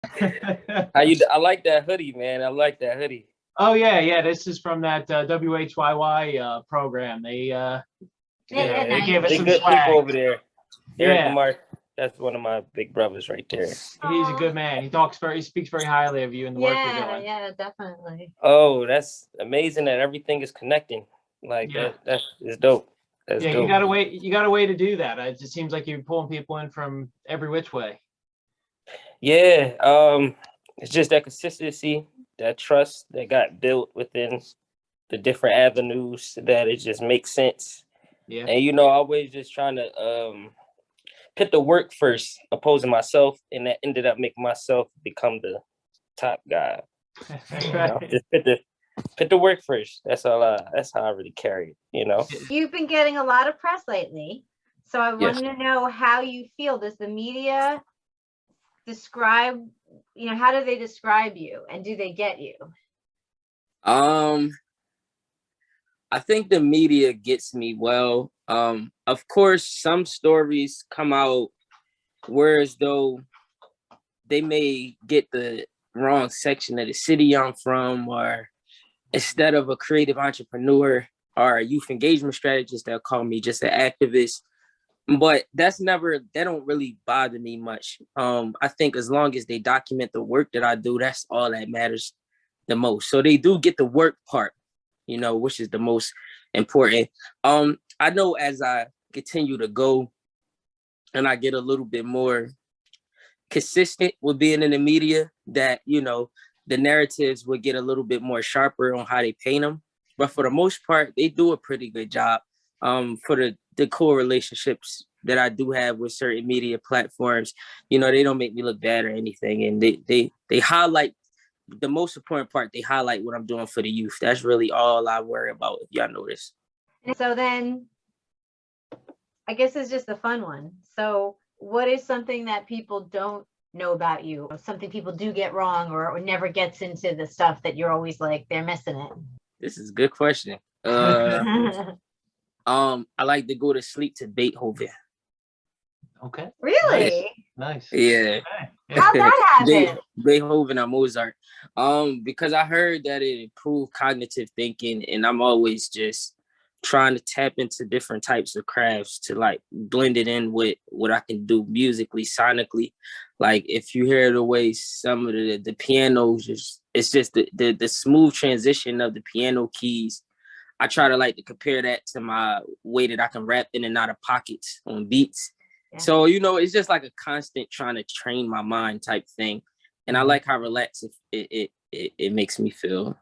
How you? I like that hoodie, man. I like that hoodie. Oh yeah. This is from that WHYY program. They gave us They some good people swag. over there. Eric Yeah, Mark, that's one of my big brothers right there. he's a good man. He speaks very highly of you and the work you're doing. Yeah, definitely. Oh, that's amazing that everything is connecting. Like Yeah. that is dope. That's Yeah, dope. you got a way to do that. It just seems like you're pulling people in from every which way. Yeah, it's just that consistency, that trust that got built within the different avenues that it just makes sense. Yeah. And always just trying to put the work first, opposing myself, and that ended up making myself become the top guy. Right. Just put the work first. That's how I really carry it. You've been getting a lot of press lately, so I Yes. wanted to know how you feel. Does the media describe, how do they describe you, and do they get you? I think the media gets me well. Of course, some stories come out whereas though they may get the wrong section of the city I'm from, or instead of a creative entrepreneur or a youth engagement strategist, they'll call me just an activist. But that don't really bother me much. I think as long as they document the work that I do, that's all that matters the most. So they do get the work part, which is the most important. I know as I continue to go and I get a little bit more consistent with being in the media, that, the narratives would get a little bit more sharper on how they paint them. But for the most part, they do a pretty good job. For the core relationships that I do have with certain media platforms, they don't make me look bad or anything. And they highlight the most important part. They highlight what I'm doing for the youth. That's really all I worry about, if y'all notice. So then, I guess it's just the fun one. So what is something that people don't know about you? Something people do get wrong, or never gets into the stuff that you're always like, they're missing it? This is a good question. I like to go to sleep to Beethoven. Okay. Really? Nice. Yeah. Okay. How'd that happen? Beethoven or Mozart. Because I heard that it improved cognitive thinking, and I'm always just trying to tap into different types of crafts to like blend it in with what I can do musically, sonically. Like if you hear the way some of the pianos, it's just the smooth transition of the piano keys. I try to compare that to my way that I can rap in and out of pockets on beats. Yeah. So, it's just like a constant trying to train my mind type thing. And I like how relaxed it makes me feel.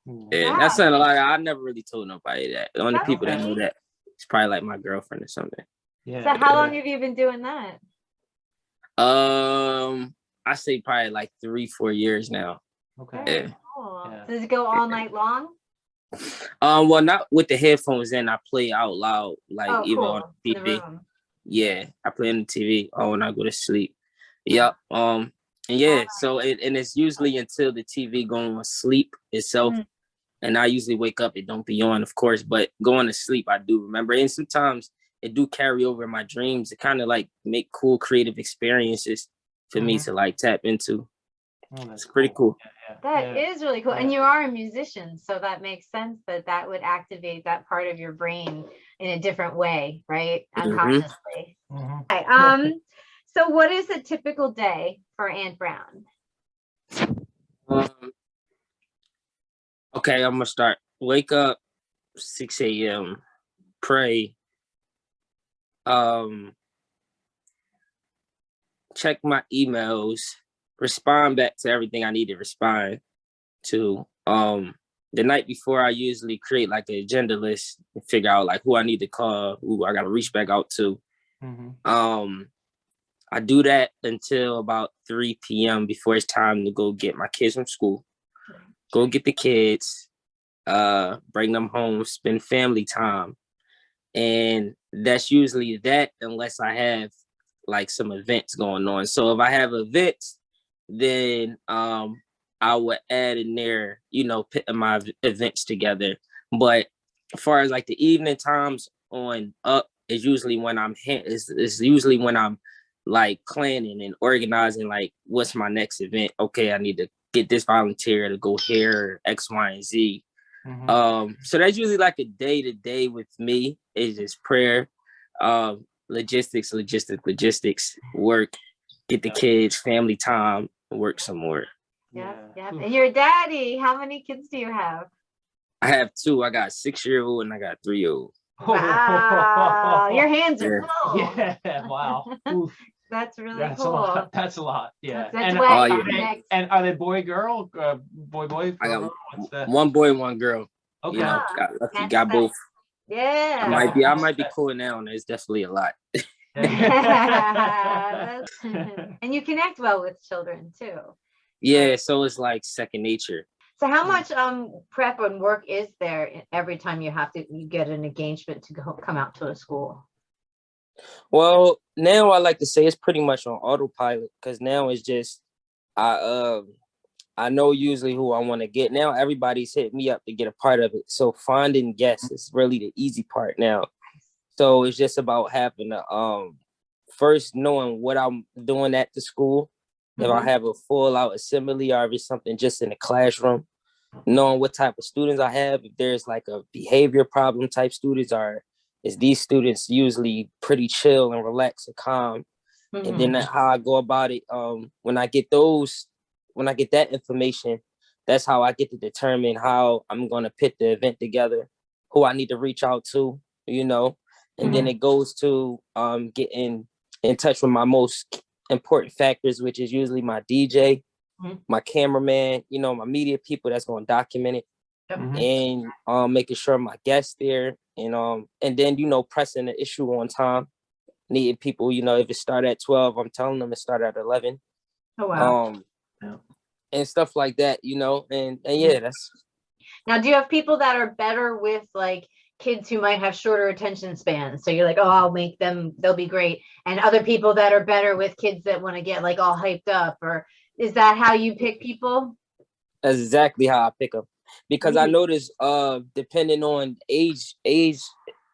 Yeah, wow. That's something like I never really told nobody that. The only people that know that is probably like my girlfriend or something. Yeah. So how long have you been doing that? I say probably like 3-4 years now. Okay. Yeah. Cool. Yeah. Does it go all night long? Well, not with the headphones in. I play out loud, even cool. on TV. Yeah, I play on the TV when I go to sleep. Yep. And yeah, so it's usually until the TV going to sleep itself. Mm-hmm. And I usually wake up, it don't be on, of course, but going to sleep, I do remember. And sometimes it do carry over my dreams to kind of make cool creative experiences for me to tap into. Oh, it's pretty cool. That is really cool. Yeah. And you are a musician, so that makes sense that would activate that part of your brain in a different way, right? Unconsciously. Mm-hmm. Okay. So what is a typical day for Ant Brown? Okay, I'm gonna start. Wake up 6 a.m. Pray. Check my emails. Respond back to everything I need to respond to. The night before, I usually create an agenda list and figure out who I need to call, who I gotta reach back out to. Mm-hmm. I do that until about 3 p.m. before it's time to go get my kids from school. Go get the kids, bring them home, spend family time. And that's usually that, unless I have some events going on. So if I have events, then I would add in there, putting my events together. But as far as the evening times on up is usually when I'm like planning and organizing, like what's my next event? Okay, I need to get this volunteer to go here, X, Y, and Z. So that's usually like a day to day with me. It's just prayer, logistics, work, get the kids, family time, work some more. Yeah. And your daddy, how many kids do you have? I have 2. I got a 6-year-old and I got a 3-year-old. Wow, your hands are full. Yeah, wow. Oof. That's really That's cool. a lot. That's a lot. Yeah. That's and, why are they boy, girl, boy? I got girl? What's the... 1 boy, 1 girl. Okay. You know, got both. Yeah. I might be cooling down. It's definitely a lot. And you connect well with children too. Yeah, so it's like second nature. So how much prep and work is there every time you get an engagement to come out to a school? Well, now I like to say it's pretty much on autopilot, because now it's just I know usually who I want to get. Now everybody's hit me up to get a part of it. So finding guests is really the easy part now. So it's just about having to first knowing what I'm doing at the school. If I have a full out assembly or if it's something just in the classroom, knowing what type of students I have, if there's like a behavior problem type students, or is these students usually pretty chill and relaxed and calm. And then how I go about it, when I get that information, that's how I get to determine how I'm going to put the event together, who I need to reach out to, and then it goes to getting in touch with my most important factors, which is usually my DJ, my cameraman, my media people that's going to document it, and making sure my guests there, and then pressing the issue on time, needing people, if it start at 12, I'm telling them to start at 11. Oh wow. And stuff like that, and yeah, that's. Now, do you have people that are better with like kids who might have shorter attention spans? So you're like, oh, I'll make them, they'll be great. And other people that are better with kids that want to get like all hyped up, or is that how you pick people? That's exactly how I pick them, because I notice depending on age is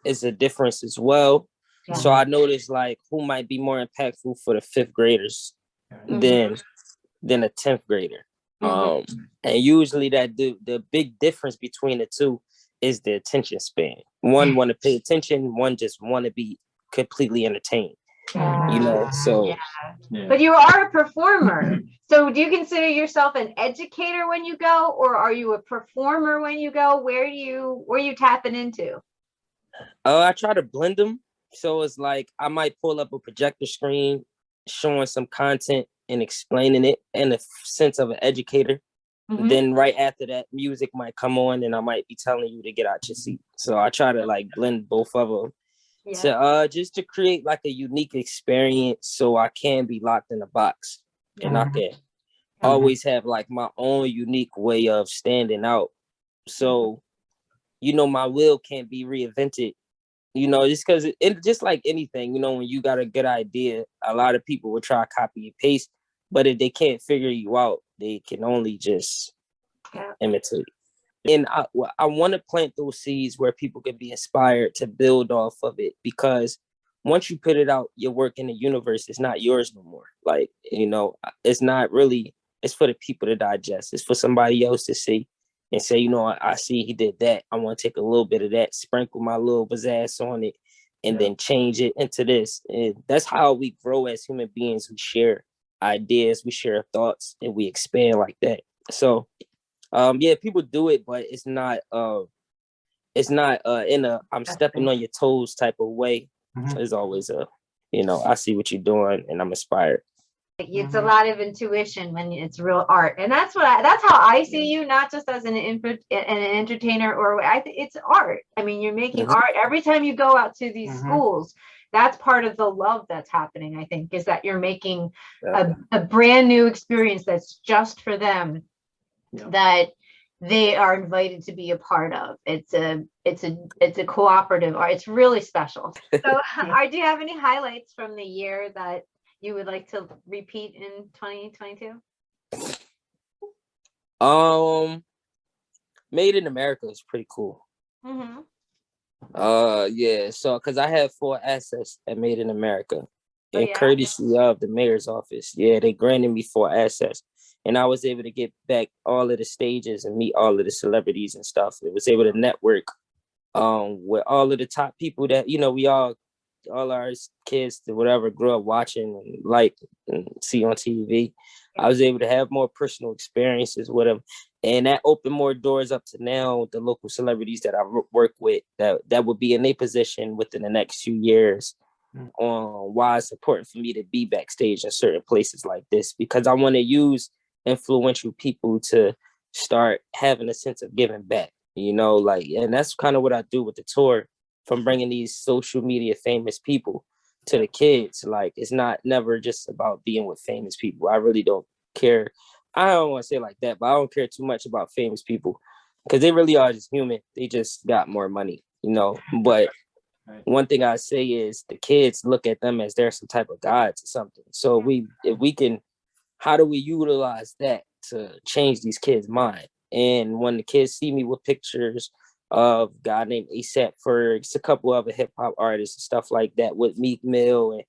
a difference as well. Yeah. So I noticed like who might be more impactful for the 5th graders than a 10th grader. And usually that the big difference between the two is the attention span. One want to pay attention, one just want to be completely entertained. So. Yeah. But you are a performer. So do you consider yourself an educator when you go, or are you a performer when you go? Where are you tapping into? I try to blend them. So it's like I might pull up a projector screen showing some content and explaining it in the sense of an educator. Then right after that, music might come on and I might be telling you to get out your seat. So I try to like blend both of them to just to create like a unique experience, so I can be locked in a box and I can always have like my own unique way of standing out. So, my will can't be reinvented, just because it just like anything, when you got a good idea, a lot of people will try to copy and paste, but if they can't figure you out, they can only just imitate. And I want to plant those seeds where people can be inspired to build off of it, because once you put it out, your work in the universe is not yours no more. Like, it's not really, it's for the people to digest. It's for somebody else to see and say, I see he did that. I want to take a little bit of that, sprinkle my little pizzazz on it, and then change it into this. And that's how we grow as human beings. We share ideas, we share thoughts, and we expand like that. So, people do it, but it's not in a I'm stepping on your toes type of way. It's always I see what you're doing and I'm inspired. It's a lot of intuition when it's real art, and that's how I see you, not just as an entertainer, or it's art. I mean, you're making art every time you go out to these schools. That's part of the love that's happening, I think, is that you're making a brand new experience that's just for them, that they are invited to be a part of. It's a cooperative art. It's really special. So do you have any highlights from the year that you would like to repeat in 2022? Made in America is pretty cool. So because I have 4 assets at Made in America. Oh, in yeah? courtesy of the mayor's office. Yeah, they granted me 4 access. And I was able to get back all of the stages and meet all of the celebrities and stuff. It was able to network with all of the top people that, you know, we all our kids or whatever grew up watching and like and see on TV. I was able to have more personal experiences with them, and that opened more doors up to now the local celebrities that I work with that would be in a position within the next few years on why it's important for me to be backstage in certain places like this, because I want to use influential people to start having a sense of giving back, you know, like, and that's kind of what I do with the tour, from bringing these social media famous people to the kids. Like, it's not never just about being with famous people. I really don't care. I don't want to say it like that, but I don't care too much about famous people because they really are just human. They just got more money, you know. But one thing I say is the kids look at them as they're some type of gods or something. So if we can, how do we utilize that to change these kids' mind? And when the kids see me with pictures of a guy named ASAP Fergs, a couple other hip hop artists and stuff like that with Meek Mill,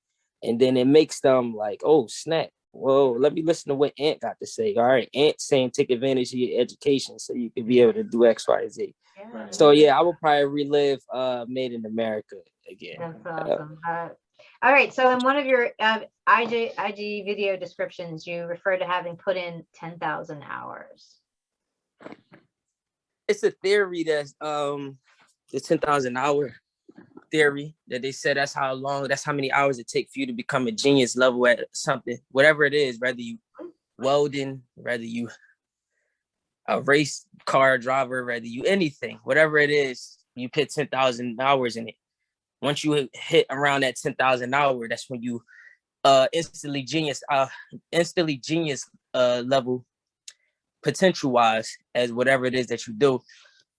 and then it makes them like, oh snap, whoa, let me listen to what Ant got to say. All right, Ant saying take advantage of your education so you can be able to do X, Y, Z. Yeah. So yeah, I would probably relive Made in America again. That's awesome. All right. So in one of your IG video descriptions, you refer to having put in 10,000 hours. It's a theory that's the 10,000 hour theory that they said that's how many hours it takes for you to become a genius level at something, whatever it is, whether you welding, whether you a race car driver, whether you anything, whatever it is, you put 10,000 hours in it. Once you hit around that 10,000 hour, that's when you instantly genius level potential wise as whatever it is that you do.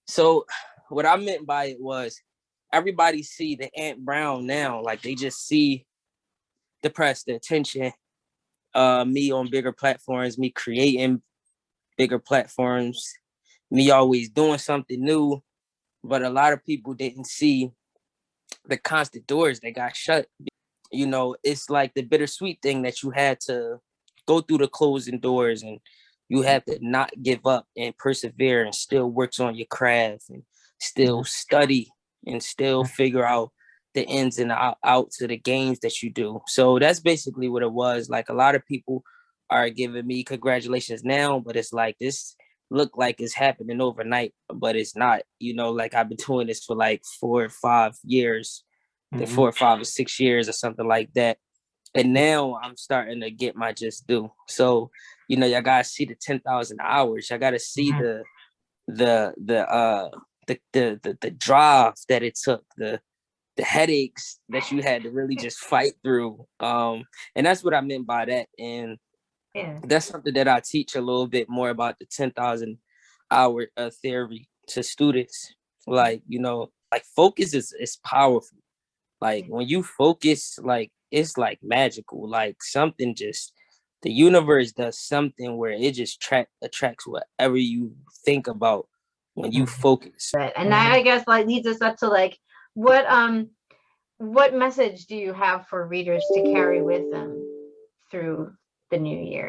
So what I meant by it was everybody see the Ant Brown now, like they just see the press, the attention, me on bigger platforms, me creating bigger platforms, me always doing something new. But a lot of people didn't see the constant doors that got shut. You know, it's like the bittersweet thing that you had to go through the closing doors, and you have to not give up and persevere and still works on your craft and still study and still figure out the ins and outs of the games that you do. So that's basically what it was. Like, a lot of people are giving me congratulations now, but it's like this look like it's happening overnight, but it's not. You know, like I've been doing this for like 4 or 5 years, 4 or 5 or 6 years or something like that. And now I'm starting to get my just due. So, you know, y'all gotta see the 10,000 hours. Y'all gotta see the drive that it took, the headaches that you had to really just fight through. And that's what I meant by that. And that's something that I teach a little bit more about, the 10,000 hour theory to students. Like, you know, like focus is powerful. Like when you focus, like it's like magical. Like something just, the universe does something where it just attracts whatever you think about when you focus. And that, I guess, like leads us up to like what message do you have for readers to carry with them through the new year?